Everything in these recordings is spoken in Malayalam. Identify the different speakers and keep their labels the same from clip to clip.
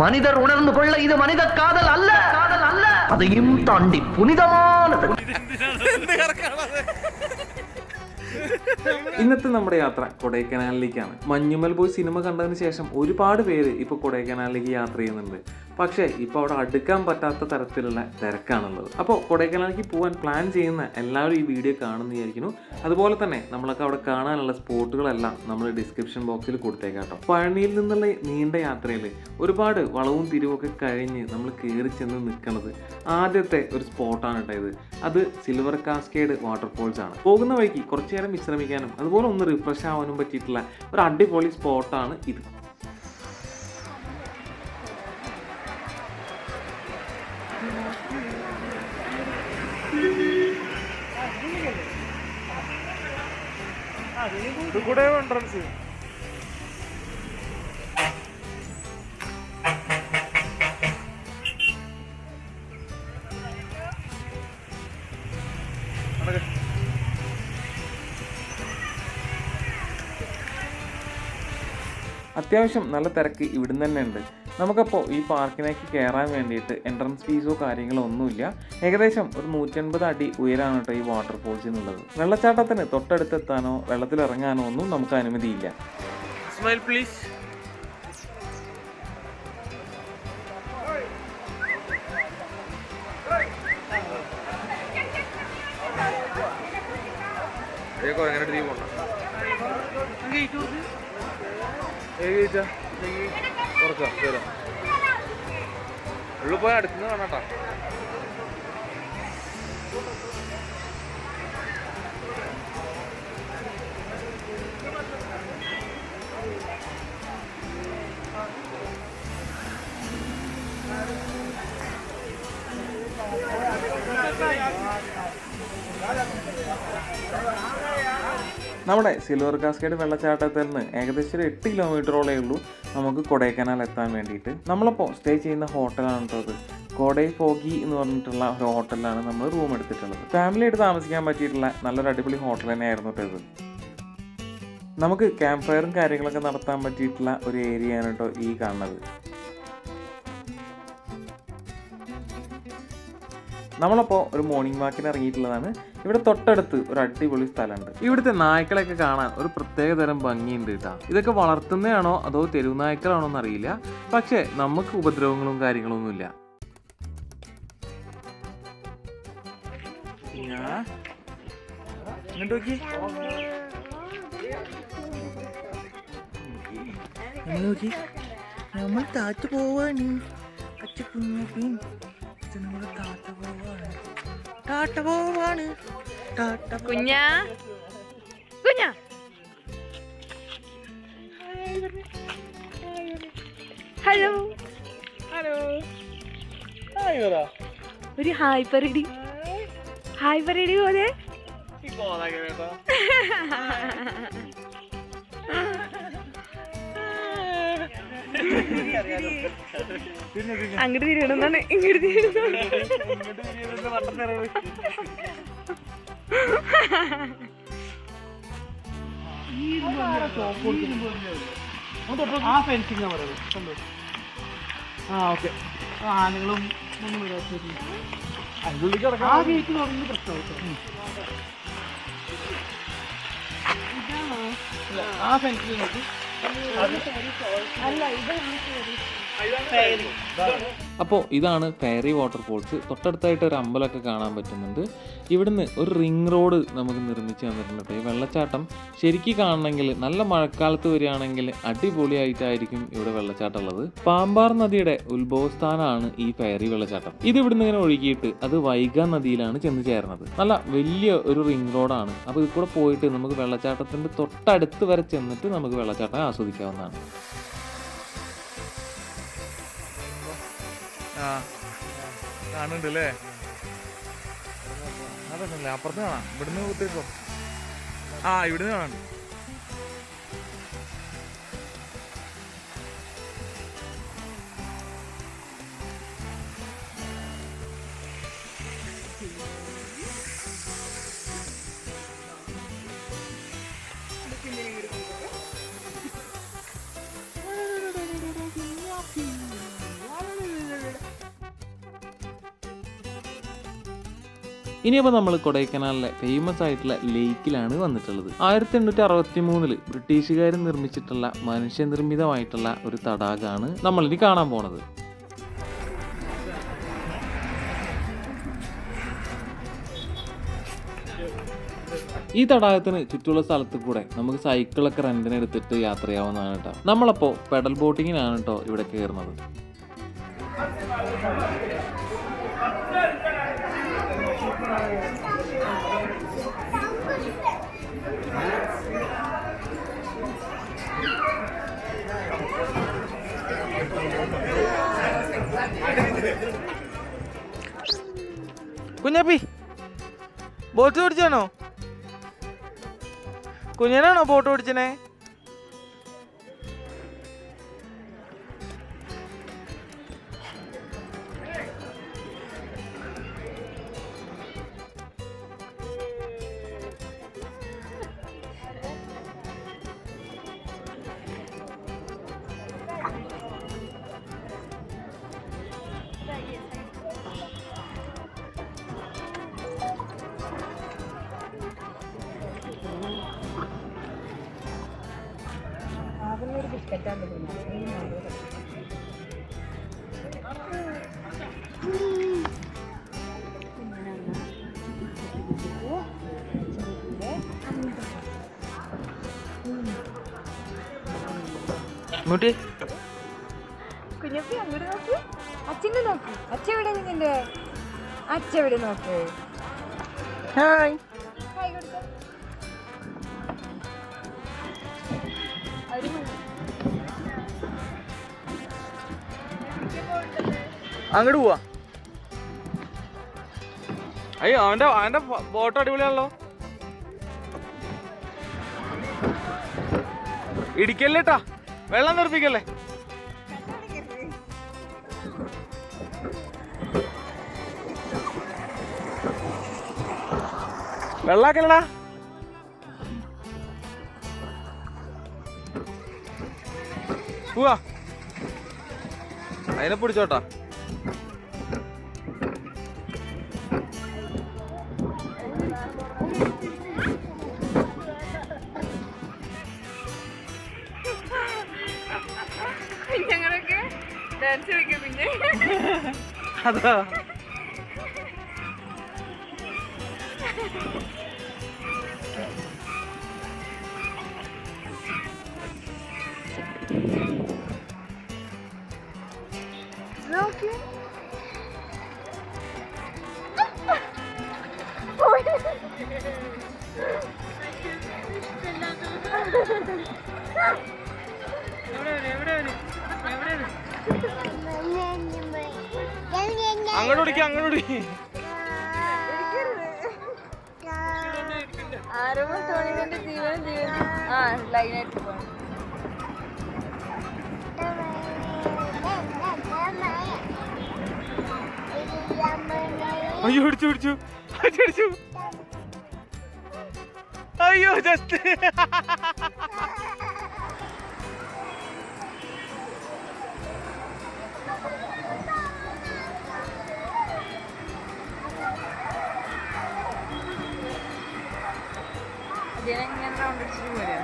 Speaker 1: மனிதர் உணர்ந்து கொள்ள இது மனித காதல் அல்ல, அதையும் தாண்டி புனிதமானது.
Speaker 2: ഇന്നത്തെ നമ്മുടെ യാത്ര കൊടൈക്കനാലിലേക്കാണ്. മഞ്ഞുമൽ പോയി സിനിമ കണ്ടതിന് ശേഷം ഒരുപാട് പേര് ഇപ്പോൾ കൊടൈക്കനാലിലേക്ക് യാത്ര ചെയ്യുന്നുണ്ട്. പക്ഷേ ഇപ്പോൾ അവിടെ അടുക്കാൻ പറ്റാത്ത തരത്തിലുള്ള തിരക്കാണുള്ളത്. അപ്പോൾ കൊടൈക്കനാലിലേക്ക് പോകാൻ പ്ലാൻ ചെയ്യുന്ന എല്ലാവരും ഈ വീഡിയോ കാണുന്നതായിരിക്കുന്നു. അതുപോലെ തന്നെ നമ്മളൊക്കെ അവിടെ കാണാനുള്ള സ്പോട്ടുകളെല്ലാം നമ്മൾ ഡിസ്ക്രിപ്ഷൻ ബോക്സിൽ കൊടുത്തേക്കാം കേട്ടോ. പഴനിയിൽ നിന്നുള്ള നീണ്ട യാത്രയിൽ ഒരുപാട് വളവും തിരിവൊക്കെ കഴിഞ്ഞ് നമ്മൾ കയറി ചെന്ന് നിൽക്കുന്നത് ആദ്യത്തെ ഒരു സ്പോട്ടാണ് കേട്ടോ ഇത്. അത് സിൽവർ കാസ്കേഡ് വാട്ടർഫോൾസ് ആണ്. പോകുന്ന വഴിക്ക് കുറച്ചു നേരം വിശ്രമിക്കാനും അതുപോലെ ഒന്ന് റിഫ്രഷ് ആവാനും പറ്റിയിട്ടുള്ള ഒരു അടിപൊളി സ്പോട്ടാണ് ഇത്. എൻട്രൻസ് അത്യാവശ്യം നല്ല തിരക്ക് ഇവിടുന്ന് തന്നെ ഉണ്ട്. നമുക്കപ്പോൾ ഈ പാർക്കിലേക്ക് കയറാൻ വേണ്ടിയിട്ട് എൻട്രൻസ് ഫീസോ കാര്യങ്ങളോ ഒന്നുമില്ല. ഏകദേശം ഒരു 150 അടി ഉയരാണ് കേട്ടോ ഈ വാട്ടർഫോൾസ് എന്നുള്ളത്. വെള്ളച്ചാട്ടത്തിന് തൊട്ടടുത്തെത്താനോ വെള്ളത്തിലിറങ്ങാനോ ഒന്നും നമുക്ക് അനുമതിയില്ല. Smile please. ഉള്ളു പോയി അടുക്കുന്ന കാണാട്ടാ. നമ്മുടെ സിൽവർ കാസ്കേഡ് വെള്ളച്ചാട്ടത്തിൽ നിന്ന് ഏകദേശം 8 കിലോമീറ്ററോളേ ഉള്ളൂ നമുക്ക് കൊടൈക്കനാൽ എത്താൻ വേണ്ടിയിട്ട്. നമ്മളപ്പോൾ സ്റ്റേ ചെയ്യുന്ന ഹോട്ടലാണ് കേട്ടോ ഇത്. കോഡൈ ഫോഗി എന്ന് പറഞ്ഞിട്ടുള്ള ഒരു ഹോട്ടലിലാണ് നമ്മൾ റൂം എടുത്തിട്ടുള്ളത്. ഫാമിലി ആയിട്ട് താമസിക്കാൻ പറ്റിയിട്ടുള്ള നല്ലൊരു അടിപൊളി ഹോട്ടൽ തന്നെയായിരുന്നു കേട്ടോ ഇത്. നമുക്ക് ക്യാമ്പ് ഫയറും കാര്യങ്ങളൊക്കെ നടത്താൻ പറ്റിയിട്ടുള്ള ഒരു ഏരിയയാണ് കേട്ടോ ഈ കാണുന്നത്. നമ്മളപ്പോൾ ഒരു മോർണിംഗ് വാക്കിന് ഇറങ്ങിയിട്ടുള്ളതാണ്. ഇവിടെ തൊട്ടടുത്ത് ഒരു അടിപൊളി സ്ഥലമുണ്ട്. ഇവിടുത്തെ നായ്ക്കളൊക്കെ കാണാൻ ഒരു പ്രത്യേക തരം ഭംഗിയുണ്ട് കേട്ടോ. ഇതൊക്കെ വളർത്തുന്നതാണോ അതോ തെരുവ് നായ്ക്കളാണോ എന്നറിയില്ല. പക്ഷേ നമുക്ക് ഉപദ്രവങ്ങളും കാര്യങ്ങളൊന്നുമില്ല.
Speaker 3: നമ്മൾ താറ്റ് പോവാണ്. കുഞ്ഞാ കുഞ്ഞാ ഹലോ ഹലോ ഒരു ഹായ് പറയടി. ഹായ് പറയടി പോലെ. അങ്ങോട്ട് തിരിയണമെന്നാണ് ഇങ്ങോട്ട് തിരിയണം. ആനകളും ആ ഫെൻസിൽ നോക്കി.
Speaker 2: അപ്പോൾ ഇതാണ് ഫെയറി വാട്ടർഫോൾസ്. തൊട്ടടുത്തായിട്ട് ഒരു അമ്പലമൊക്കെ കാണാൻ പറ്റുന്നുണ്ട്. ഇവിടുന്ന് ഒരു റിംഗ് റോഡ് നമുക്ക് നിർമ്മിച്ച് തന്നിട്ടുണ്ട്. ഈ വെള്ളച്ചാട്ടം ശരിക്കും കാണണമെങ്കിൽ നല്ല മഴക്കാലത്ത് വരികയാണെങ്കിൽ അടിപൊളിയായിട്ടായിരിക്കും ഇവിടെ വെള്ളച്ചാട്ടം ഉള്ളത്. പാമ്പാർ നദിയുടെ ഉത്ഭവസ്ഥാനമാണ് ഈ ഫെയറി വെള്ളച്ചാട്ടം. ഇത് ഇവിടുന്ന് ഇങ്ങനെ ഒഴുകിയിട്ട് അത് വൈഗ നദിയിലാണ് ചെന്ന് ചേർന്നത്. നല്ല വലിയ ഒരു റിംഗ് റോഡാണ്. അപ്പോൾ ഇത് കൂടെ പോയിട്ട് നമുക്ക് വെള്ളച്ചാട്ടത്തിൻ്റെ തൊട്ടടുത്ത് വരെ ചെന്നിട്ട് നമുക്ക് വെള്ളച്ചാട്ടം ആസ്വദിക്കാവുന്നതാണ്. കാണുന്നുണ്ടല്ലേ? അതൊന്നുമില്ല, അപ്പുറത്ത് കാണാം. ഇവിടുന്ന് കുത്തിക്കോ. ഇവിടുന്ന് കാണാം. ഇനിയിപ്പോൾ നമ്മൾ കൊടൈക്കനാലിലെ ഫേമസ് ആയിട്ടുള്ള ലേക്കിലാണ് വന്നിട്ടുള്ളത്. 1863 ബ്രിട്ടീഷുകാർ നിർമ്മിച്ചിട്ടുള്ള മനുഷ്യനിർമ്മിതമായിട്ടുള്ള ഒരു തടാകമാണ് നമ്മളിനി കാണാൻ പോണത്. ഈ തടാകത്തിന് ചുറ്റുള്ള സ്ഥലത്ത് കൂടെ നമുക്ക് സൈക്കിളൊക്കെ റെന്റിന് എടുത്തിട്ട് യാത്ര ചെയ്യാവുന്നതാണ് കേട്ടോ. നമ്മളപ്പോൾ പെഡൽ ബോട്ടിങ്ങിനാണ് കേട്ടോ ഇവിടെ കയറുന്നത്.
Speaker 4: കുഞ്ഞപ്പി ബോട്ട് ഓടിച്ചാണോ? കുഞ്ഞനാണോ ബോട്ട് ഓടിച്ചനെ? മുട്ടി
Speaker 3: കുഞ്ഞപ്പി അങ്ങോട്ട് നോക്ക്, അച്ഛനെ നോക്ക്. അച്ഛ എവിടെ നിന്റെ? അച്ഛ എവിടെ നോക്ക്.
Speaker 4: ഹായ്.
Speaker 3: ഹായ് കൊടുക്ക.
Speaker 4: അങ്ങോട്ട് പോവാ. അയ്യോ അവന്റെ ബോട്ട് അടിപൊളിയാണല്ലോ. ഇടിക്കല്ലേട്ടാ, വെള്ളം നിർപ്പിക്കല്ലേ. വെള്ളാക്കല്ലടാ. പോവാ, അതിനെ പിടിച്ചോട്ടാ.
Speaker 3: ഞങ്ങളൊക്കെ ഡാൻസ് കളിക്കും പിന്നെ.
Speaker 4: അതാ
Speaker 3: നോക്ക്.
Speaker 4: അങ്ങോട്ട് ഓടിക്ക, അങ്ങോട്ട് ഓടിക്ക.
Speaker 3: ആരോ ടോണിന്റെ ജീവൻ ആ ലൈനായിട്ട് പോകണം.
Speaker 4: അയ്യോ പിടിച്ചു പിടിച്ചു പിടിച്ചു. അയ്യോ ജസ്റ്റ്
Speaker 3: ഇങ്ങനെ റൗണ്ട് അടിച്ചിട്ട് പോരാ.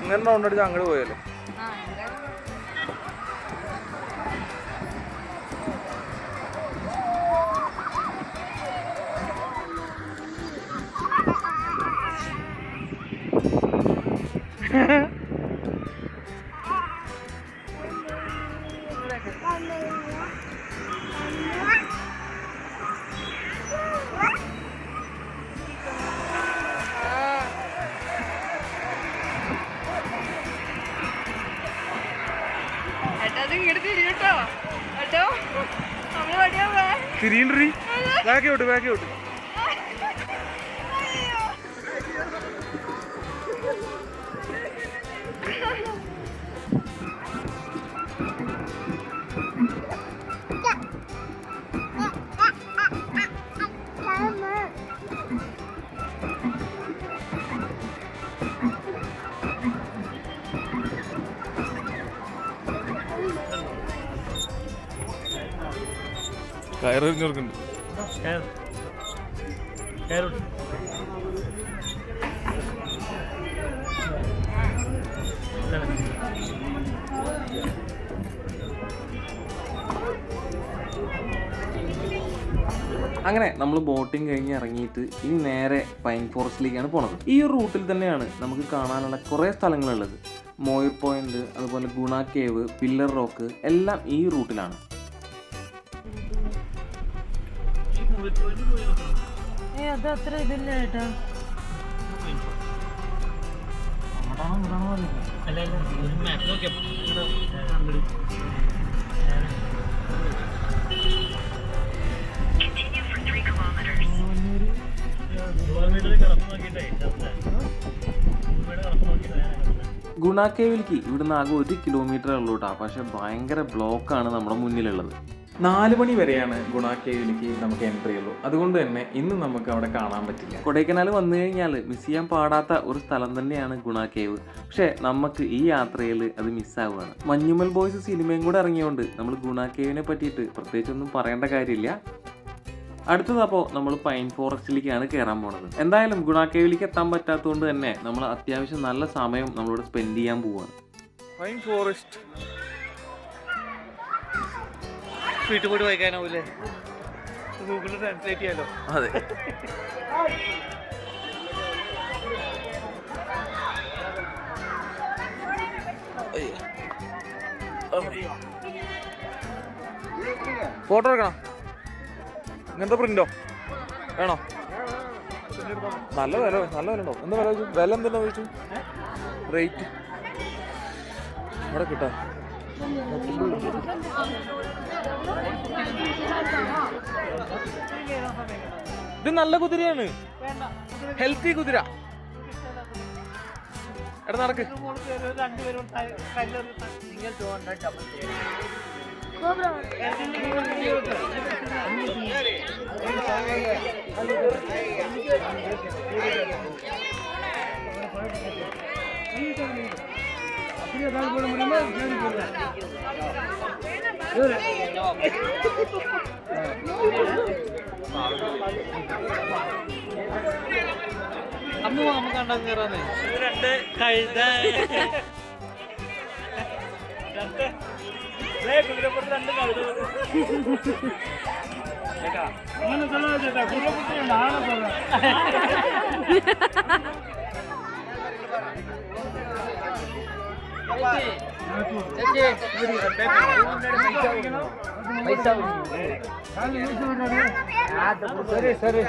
Speaker 4: ഇങ്ങനെ റൗണ്ട് അടിച്ച് അങ്ങോട്ട് പോയല്ലേ.
Speaker 3: ആ എന്തായാലും
Speaker 4: തിരിയണ്ടി ബാക്കി വിട്ടു, ബാക്കി വിട്ടു. കയറിഞ്ഞോർക്കുണ്ട്.
Speaker 2: അങ്ങനെ നമ്മൾ ബോട്ടിങ് കഴിഞ്ഞ് ഇറങ്ങിയിട്ട് ഇനി നേരെ പൈൻ ഫോറസ്റ്റിലേക്കാണ് പോണത്. ഈ ഒരു റൂട്ടിൽ തന്നെയാണ് നമുക്ക് കാണാനുള്ള കുറേ സ്ഥലങ്ങളുള്ളത്. മോയർ പോയിന്റ്, അതുപോലെ ഗുണ കേവ്, പില്ലർ റോക്ക് എല്ലാം ഈ റൂട്ടിലാണ്.
Speaker 3: അതത്ര ഇതില്ല കേട്ടോ.
Speaker 2: ഗുണ കേവിലേക്ക് ഇവിടുന്ന് ആകെ 1 കിലോമീറ്റർ ഉള്ളൂ കേട്ടോ. പക്ഷെ ഭയങ്കര ബ്ലോക്കാണ് നമ്മുടെ മുന്നിലുള്ളത്. 4 മണി വരെയാണ് ഗുണ കേവിലേക്ക് നമുക്ക് എൻട്രി ഉള്ളൂ. അതുകൊണ്ട് തന്നെ ഇന്ന് നമുക്ക് അവിടെ കാണാൻ പറ്റില്ല. കൊടൈക്കനാൽ വന്നു കഴിഞ്ഞാൽ മിസ് ചെയ്യാൻ പാടാത്ത ഒരു സ്ഥലം തന്നെയാണ് ഗുണ കേവ്. പക്ഷേ നമുക്ക് ഈ യാത്രയിൽ അത് മിസ്സാവുകയാണ്. മഞ്ഞുമൽ ബോയ്സ് സിനിമയും കൂടെ ഇറങ്ങിയോണ്ട് നമ്മൾ ഗുണ കേവിനെ പറ്റിയിട്ട് പ്രത്യേകിച്ചൊന്നും പറയേണ്ട കാര്യമില്ല. അടുത്തതപ്പോൾ നമ്മൾ പൈൻ ഫോറസ്റ്റിലേക്കാണ് കയറാൻ പോണത്. എന്തായാലും ഗുണ കേവിലേക്ക് എത്താൻ പറ്റാത്തതുകൊണ്ട് തന്നെ നമ്മൾ അത്യാവശ്യം നല്ല സമയം നമ്മളിവിടെ സ്പെൻഡ് ചെയ്യാൻ പോവാണ്.
Speaker 4: പൈൻ ഫോറസ്റ്റ് വീട്ടിൽ പോയിട്ട് വായിക്കാനാവൂലേ? ഗൂഗിളിൽ ട്രാൻസ്ലേറ്റ് ചെയ്യാലോ.
Speaker 2: അതെ,
Speaker 4: ഫോട്ടോ എടുക്കണം. ഇങ്ങനത്തെ പ്രിന്റോ വേണോ? നല്ല വില ഉണ്ടോ? എന്താ വില? വില എന്തെന്നാ ചോദിച്ചു? റേറ്റ് ഇവിടെ കിട്ടാം. ഇത് നല്ല കുതിരയാണ്, ഹെൽത്തി കുതിര. എടാ നടക്ക്. അമ്മ കണ്ടാ കയറാന്നേ. രണ്ട് കഴുത കുതിരപ്പുറത്ത് 2 കഴുത. ಸರಿ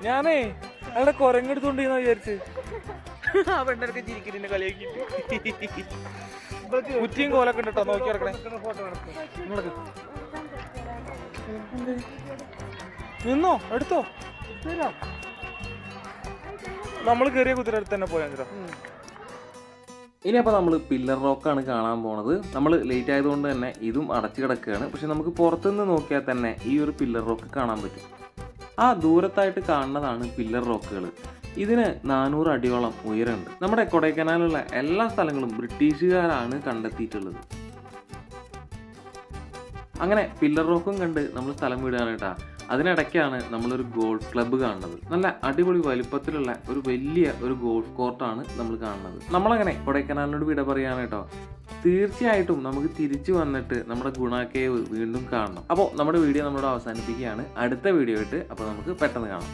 Speaker 4: ഞാനേ അവിടെ കുരങ്ങെടുത്തോണ്ടിരുന്ന വിചാരിച്ച്. ആ പെണ്ണൊക്കെ ചിരിക്കുന്നതിന്റെ കളിയാക്കി കുറ്റിയും കോലൊക്കെ ഉണ്ടോ നോക്കി കിടക്കണേ. നിന്നോ എടുത്തോ. നമ്മൾ കയറിയ കുതിര അടുത്ത് തന്നെ പോയാ.
Speaker 2: ഇനി അപ്പോൾ നമ്മൾ പില്ലർ റോക്കാണ് കാണാൻ പോണത്. നമ്മൾ ലേറ്റ് ആയതുകൊണ്ട് തന്നെ ഇതും അടച്ചു കിടക്കുകയാണ്. പക്ഷെ നമുക്ക് പുറത്തുനിന്ന് നോക്കിയാൽ തന്നെ ഈ ഒരു പില്ലർ റോക്ക് കാണാൻ പറ്റും. ആ ദൂരത്തായിട്ട് കാണുന്നതാണ് പില്ലർ റോക്കുകൾ. ഇതിന് 400 അടിയോളം ഉയരമുണ്ട്. നമ്മുടെ കൊടൈക്കനാലുള്ള എല്ലാ സ്ഥലങ്ങളും ബ്രിട്ടീഷുകാരാണ് കണ്ടെത്തിയിട്ടുള്ളത്. അങ്ങനെ പില്ലർ റോക്കും കണ്ട് നമ്മൾ സ്ഥലം വിടുകയാണ് കേട്ടോ. അതിനിടയ്ക്കാണ് നമ്മളൊരു ഗോൾഫ് ക്ലബ്ബ് കാണുന്നത്. നല്ല അടിപൊളി വലുപ്പത്തിലുള്ള ഒരു വലിയ ഒരു ഗോൾഫ് കോർട്ടാണ് നമ്മൾ കാണുന്നത്. നമ്മളങ്ങനെ കൊടൈക്കനാലിനോട് വിട പറയുകയാണ് കേട്ടോ. തീർച്ചയായിട്ടും നമുക്ക് തിരിച്ചു വന്നിട്ട് നമ്മുടെ ഗുണ കേവ് വീണ്ടും കാണണം. അപ്പോൾ നമ്മുടെ വീഡിയോ നമ്മളോട് അവസാനിപ്പിക്കുകയാണ്. അടുത്ത വീഡിയോ ആയിട്ട് അപ്പോൾ നമുക്ക് പെട്ടെന്ന് കാണാം.